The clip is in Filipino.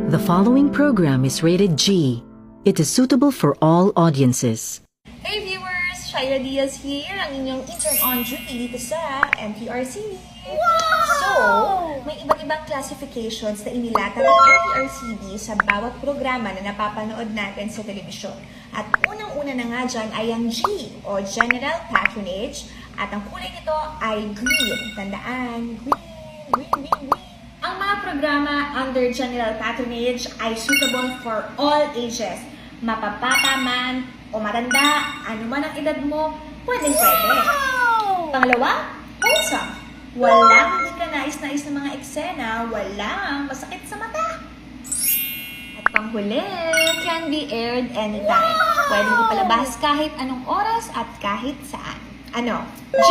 The following program is rated G. It is suitable for all audiences. Hey viewers! Shaira Diaz here, ang inyong intern on duty dito sa MTRCB. Wow! So, may iba't ibang classifications na inilatag ng MTRCB sa bawat programa na napapanood natin sa telebisyon. At unang-una na nga dyan ay ang G o General Patronage at ang kulay nito ay green. Tandaan, green. Ang mga programa under General Patronage ay suitable for all ages. Mapapata man o matanda, ano man ang edad mo, pwede. Pangalawa, wholesome. Walang hindi ka nais-nais na mga eksena, walang masakit sa mata. At panghuli, can be aired anytime. Pwede mo palabas kahit anong oras at kahit saan. Ano? G